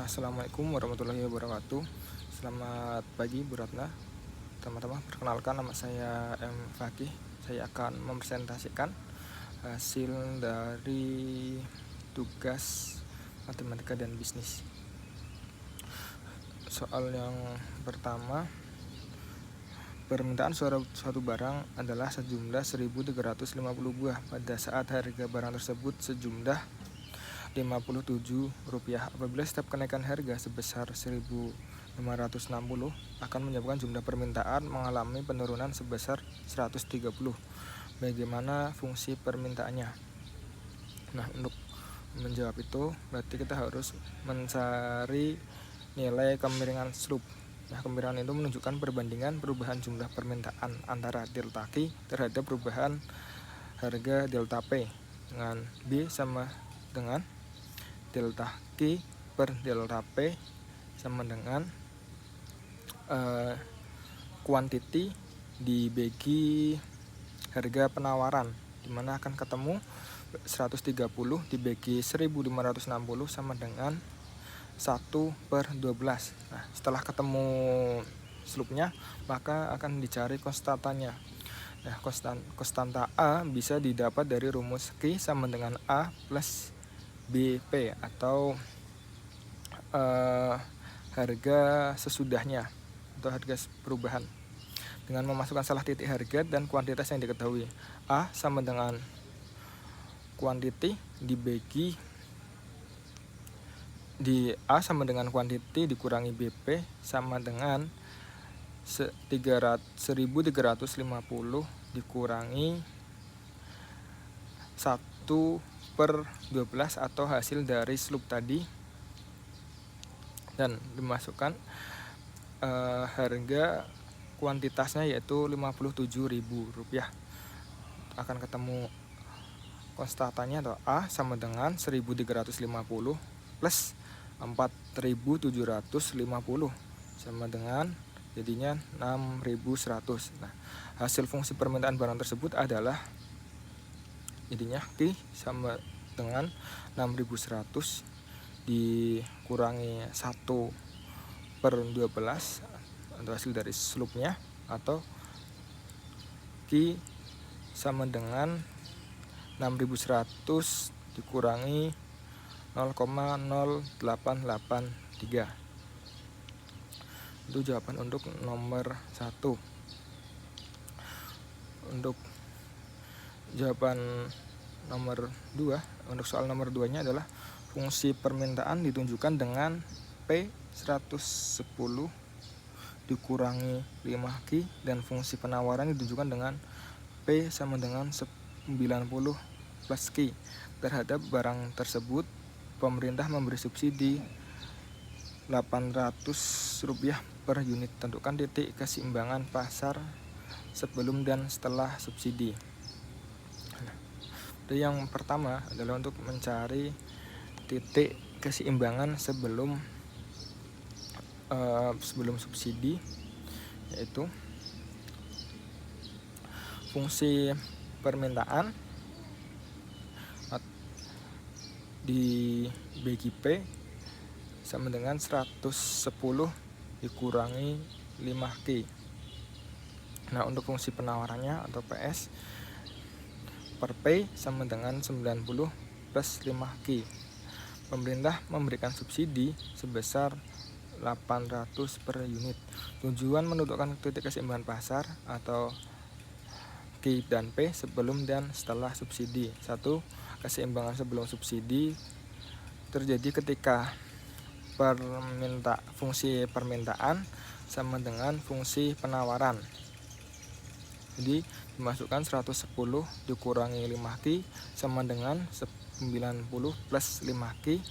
Assalamualaikum warahmatullahi wabarakatuh. Selamat pagi Bu Ratna. Teman-teman, perkenalkan nama saya M. Fakih. Saya akan mempresentasikan hasil dari tugas matematika dan bisnis. Soal yang pertama, permintaan suatu barang adalah sejumlah 1.350 buah pada saat harga barang tersebut sejumlah Rp57. Apabila setiap kenaikan harga sebesar 1.560 akan menyebabkan jumlah permintaan mengalami penurunan sebesar 130. Bagaimana fungsi permintaannya? Nah, untuk menjawab itu berarti kita harus mencari nilai kemiringan slope. Nah, kemiringan itu menunjukkan perbandingan perubahan jumlah permintaan antara delta Q terhadap perubahan harga delta P, dengan B sama dengan delta Q per delta P sama dengan quantity dibagi harga penawaran, dimana akan ketemu 130 dibagi 1.560 sama dengan 1/12. Nah, setelah ketemu slope-nya, maka akan dicari konstantanya. Nah, konstanta A bisa didapat dari rumus Q sama dengan A plus BP atau harga sesudahnya atau harga perubahan, dengan memasukkan salah titik harga dan kuantitas yang diketahui. A sama dengan quantity A sama dengan quantity dikurangi BP sama dengan 1.350 dikurangi 1/12 atau hasil dari slope tadi, dan dimasukkan harga kuantitasnya yaitu Rp57.000. Akan ketemu konstantanya atau A sama dengan 1.350 plus 4.750 sama dengan jadinya 6.100. Nah, hasil fungsi permintaan barang tersebut adalah jadinya Q sama dengan 6.100 dikurangi 1/12 atau hasil dari slope-nya, atau Q sama dengan 6.100 dikurangi 0,0883. Itu jawaban untuk nomor 1. Untuk jawaban nomor 2, untuk soal nomor 2-nya adalah fungsi permintaan ditunjukkan dengan P 110 dikurangi 5Q, dan fungsi penawaran ditunjukkan dengan P sama dengan 90 plus Q. Terhadap barang tersebut, pemerintah memberi subsidi Rp800 per unit. Tentukan titik keseimbangan pasar sebelum dan setelah subsidi. Yang pertama adalah untuk mencari titik keseimbangan sebelum subsidi, yaitu fungsi permintaan dibagi P sama dengan 110 dikurangi 5Q. Nah, untuk fungsi penawarannya atau PS per P sama dengan 90 plus 5Q. Pemerintah memberikan subsidi sebesar 800 per unit. Tujuan menentukan titik keseimbangan pasar atau Q dan P sebelum dan setelah subsidi. 1. Keseimbangan sebelum subsidi terjadi ketika fungsi permintaan sama dengan fungsi penawaran. Jadi dimasukkan 110 dikurangi 5Q sama dengan 90 plus 5Q,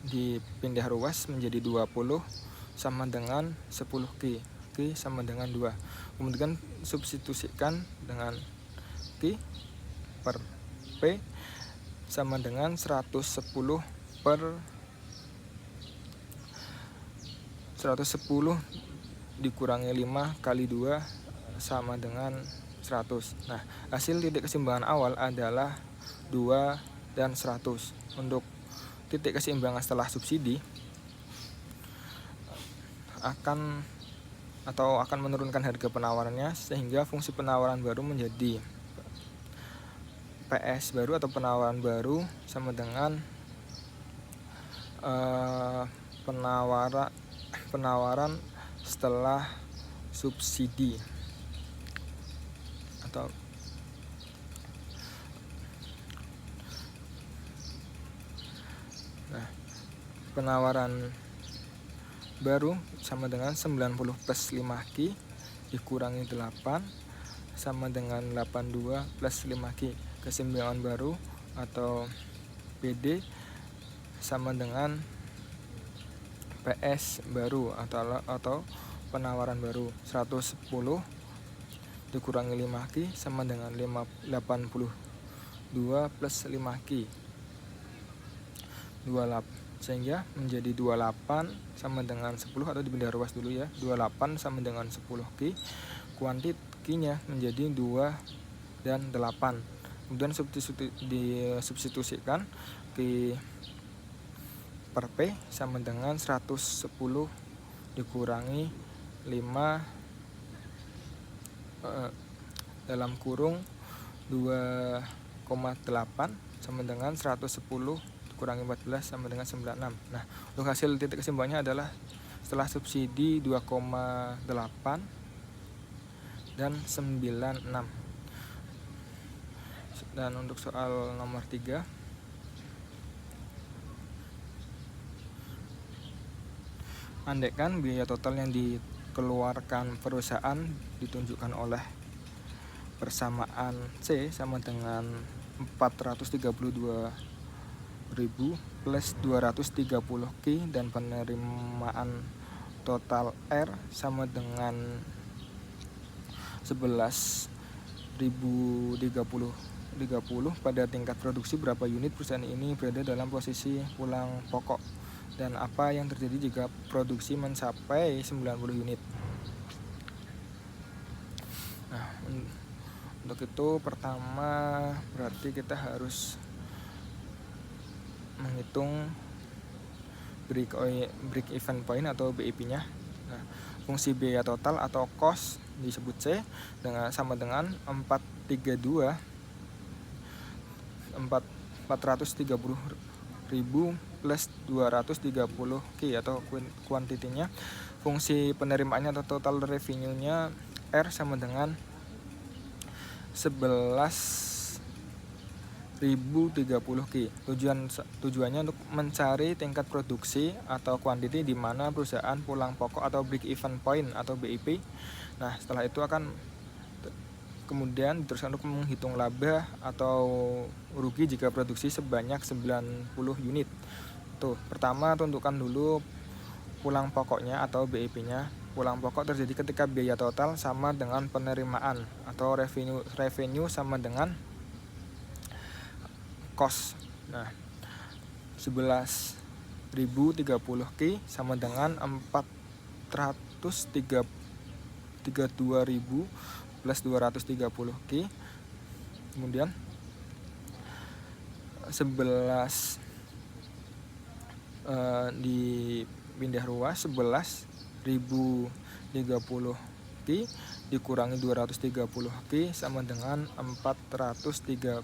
dipindah ruas menjadi 20 sama dengan 10Q. Q sama dengan 2. Kemudian substitusikan dengan Q per P sama dengan 110 dikurangi 5 kali 2 sama dengan 100. Nah, hasil titik keseimbangan awal adalah 2 dan 100. Untuk titik keseimbangan setelah subsidi akan menurunkan harga penawarannya, sehingga fungsi penawaran baru menjadi PS baru atau penawaran baru sama dengan penawaran setelah subsidi atau penawaran baru sama dengan 90 plus 5Q dikurangi 8 sama dengan 82 plus 5Q. Keseimbangan baru atau PD sama dengan PS baru atau penawaran baru. 110 dikurangi 5Q sama dengan 82 plus 5Q, 28, sehingga menjadi 28 sama dengan 10, atau dipindah ruas dulu ya, 28 sama dengan 10Q, kuantitinya menjadi 2 dan 8. Kemudian disubstitusikan Q per P sama dengan 110 dikurangi 5 dalam kurung 2,8 sama dengan 110 dikurangi 14 sama dengan 96. Nah, untuk hasil titik keseimbangannya adalah setelah subsidi 2,8 dan 96. Dan untuk soal nomor 3, andaikan biaya total yang dikeluarkan perusahaan ditunjukkan oleh persamaan C sama dengan 432.000 plus 230Q dan penerimaan total R sama dengan 11.030 pada tingkat produksi, berapa unit perusahaan ini berada dalam posisi pulang pokok, dan apa yang terjadi jika produksi mencapai 90 unit. Nah, untuk itu pertama berarti kita harus menghitung break even point atau BIP-nya. Nah, fungsi biaya total atau cost disebut C sama dengan 430.000 plus 230Q atau kuantitinya. Fungsi penerimaannya atau total revenue-nya R sama dengan 11.030Q. Tujuannya untuk mencari tingkat produksi atau kuantiti di mana perusahaan pulang pokok atau break even point atau BIP. Nah, setelah itu kemudian diteruskan untuk menghitung laba atau rugi jika produksi sebanyak 90 unit. Tuh, pertama tentukan dulu pulang pokoknya atau BIP-nya. Pulang pokok terjadi ketika biaya total sama dengan penerimaan atau revenue sama dengan cost. Nah, 11.030Q sama dengan 432.000 plus 230Q. Kemudian 11 dipindah ruas, 11.030Q dikurangi 230Q sama dengan 430.000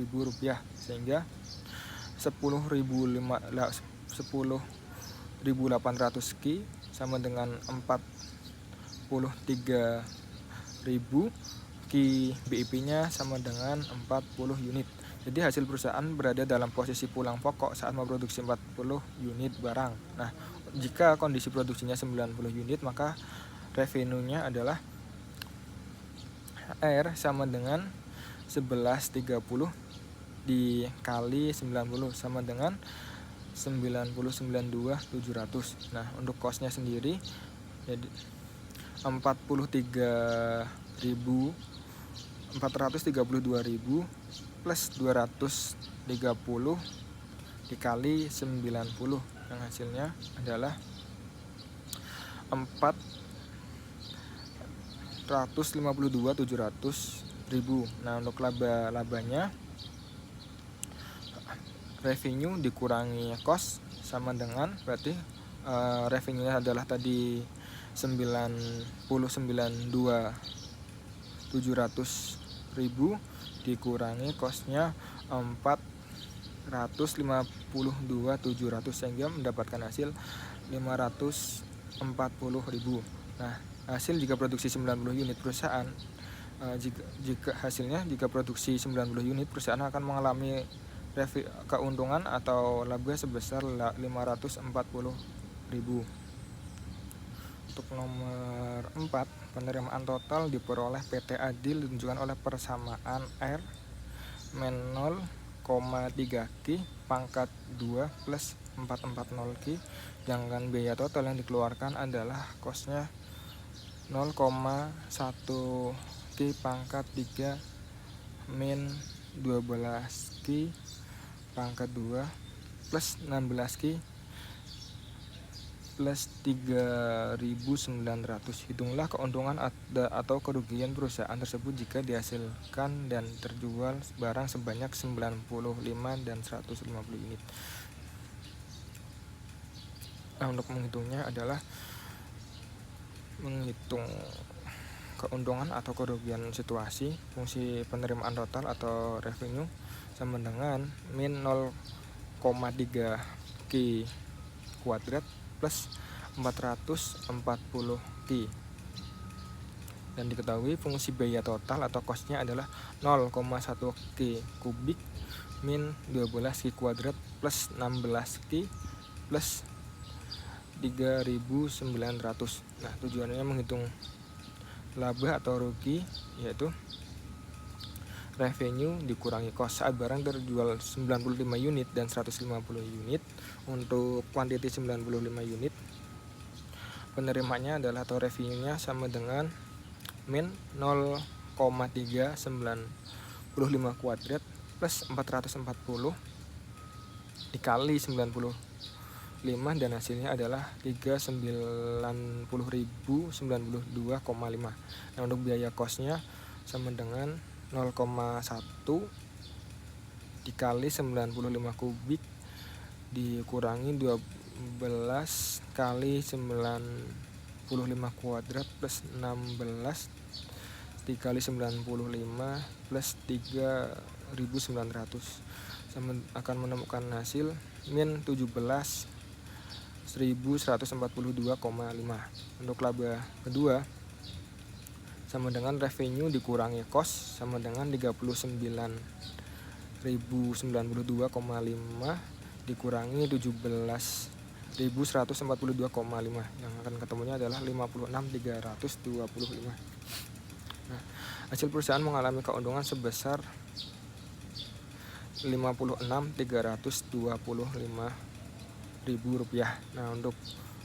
rupiah, sehingga 10.800Q sama dengan 43.000 Q, BIP-nya sama dengan 40 unit. Jadi hasil perusahaan berada dalam posisi pulang pokok saat memproduksi 40 unit barang. Nah, jika kondisi produksinya 90 unit, maka revenue-nya adalah R sama dengan 11.30 dikali 90 sama dengan 90.92.700. Nah, untuk cost-nya sendiri jadi 432.000 plus 230 dikali 90, yang hasilnya adalah 452.700.000. Nah, untuk labanya revenue dikurangi cost sama dengan berarti revenue-nya adalah tadi 99.700.000 dikurangi cost-nya 452.700 sehingga mendapatkan hasil 540.000. Nah, hasil jika produksi 90 unit perusahaan jika produksi 90 unit perusahaan akan mengalami keuntungan atau laba sebesar 540.000. Untuk nomor 4, penerimaan total diperoleh PT Adil ditunjukkan oleh persamaan R min 0,3 Ki pangkat 2 plus 440 Ki, sedangkan biaya total yang dikeluarkan adalah kosnya 0,1 Ki pangkat 3 min 12 Ki pangkat 2 plus 16 Ki plus 3.900. Hitunglah keuntungan atau kerugian perusahaan tersebut jika dihasilkan dan terjual barang sebanyak 95 dan 150 unit. Nah, untuk menghitungnya adalah menghitung keuntungan atau kerugian situasi. Fungsi penerimaan total atau revenue sama dengan min 0,3 Ki kuadrat plus 440 Ki. Dan diketahui fungsi biaya total atau costnya adalah 0,1 Ki kubik min 12 Ki kuadrat plus 16 Ki plus 3.900. Nah, tujuannya menghitung laba atau rugi, yaitu revenue dikurangi cost saat barang terjual 95 unit dan 150 unit. Untuk kuantiti 95 unit, penerimanya adalah atau revenue-nya sama dengan min 0,395 kuadrat plus 440 dikali 95 dan hasilnya adalah 390.092,5. Nah, untuk biaya costnya sama dengan 0,1 dikali 95 kubik dikurangi 12 kali 95 kuadrat plus 16 dikali 95 plus 3.900 akan menemukan hasil min 17.142,5. Untuk laba kedua sama dengan revenue dikurangi cost sama dengan 39.092,5 dikurangi 17.142,5, yang akan ketemunya adalah 56.325. Nah, hasil perusahaan mengalami keuntungan sebesar 56.325.000 rupiah. Nah, untuk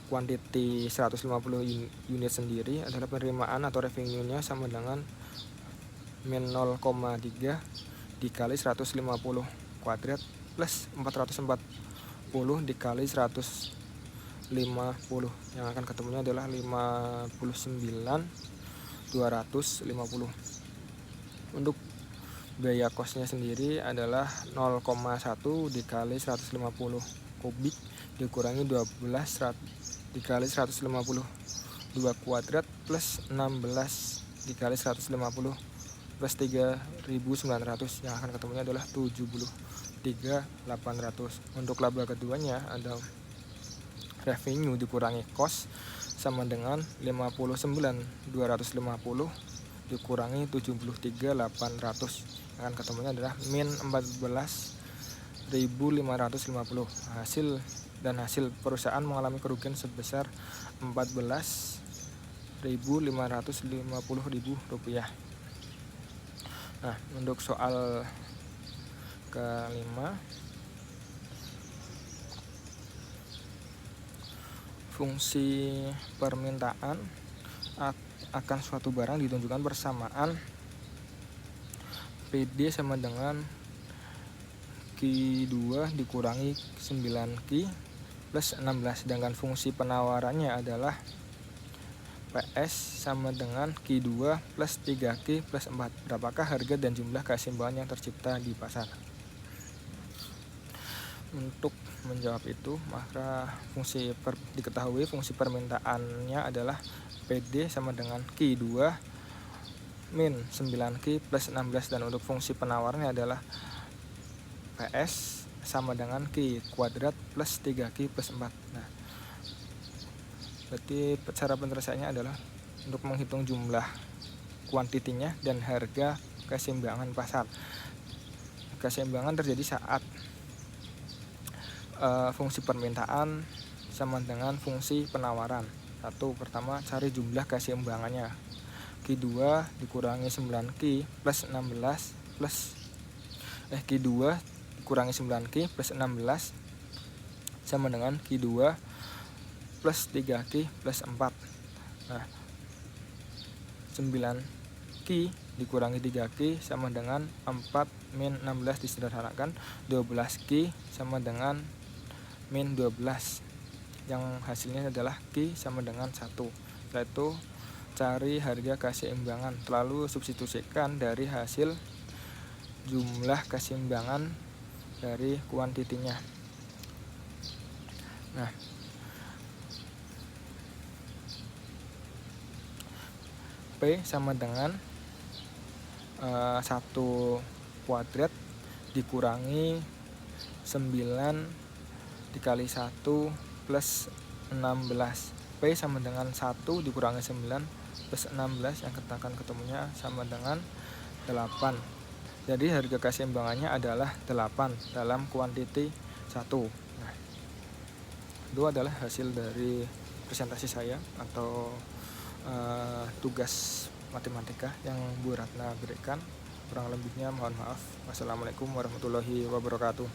kuantiti 150 unit sendiri adalah penerimaan atau revenue-nya sama dengan min 0,3 dikali 150 kuadrat plus 440 dikali 150, yang akan ketemunya adalah 59.250. Untuk biaya kosnya sendiri adalah 0,1 dikali 150 kubik dikurangi 12 dikali 152 kuadrat plus 16 dikali 150 plus 3.900, yang akan ketemunya adalah 73.800. Untuk laba keduanya ada revenue dikurangi cost sama dengan 59.250 dikurangi 73.800, yang akan ketemunya adalah min 14.550. Hasil perusahaan mengalami kerugian sebesar 14.550.000 rupiah. Nah, untuk soal kelima, fungsi permintaan akan suatu barang ditunjukkan bersamaan PD sama dengan Q2 dikurangi 9 Q plus 16, sedangkan fungsi penawarannya adalah PS sama dengan Q2 plus 3Q plus 4. Berapakah harga dan jumlah keseimbangan yang tercipta di pasar? Untuk menjawab itu, maka diketahui fungsi permintaannya adalah PD sama dengan Q2 min 9Q plus 16, dan untuk fungsi penawarnya adalah PS sama dengan Q kuadrat plus 3Q plus 4. Nah, berarti cara penyelesaiannya adalah untuk menghitung jumlah kuantitinya dan harga keseimbangan pasar. Keseimbangan terjadi saat fungsi permintaan sama dengan fungsi penawaran. Pertama cari jumlah keseimbangannya. Q2 dikurangi 9Q plus 16 Q2 dikurangi 9Q plus 16 sama dengan Q2 plus 3Q plus 4. Nah, 9Q dikurangi 3Q sama dengan 4 min 16 disederhanakan, 12Q sama dengan min 12, yang hasilnya adalah Q sama dengan 1. Setelah itu cari harga keseimbangan, lalu substitusikan dari hasil jumlah keseimbangan dari kuantitinya. Nah, P sama dengan 1 kuadrat dikurangi 9 dikali 1 plus 16. P sama dengan 1 dikurangi 9 plus 16, yang akan ketemunya sama dengan 8. Jadi harga keseimbangannya adalah 8 dalam kuantiti 1. Nah, itu adalah hasil dari presentasi saya atau tugas matematika yang Bu Ratna berikan. Kurang lebihnya mohon maaf. Wassalamualaikum warahmatullahi wabarakatuh.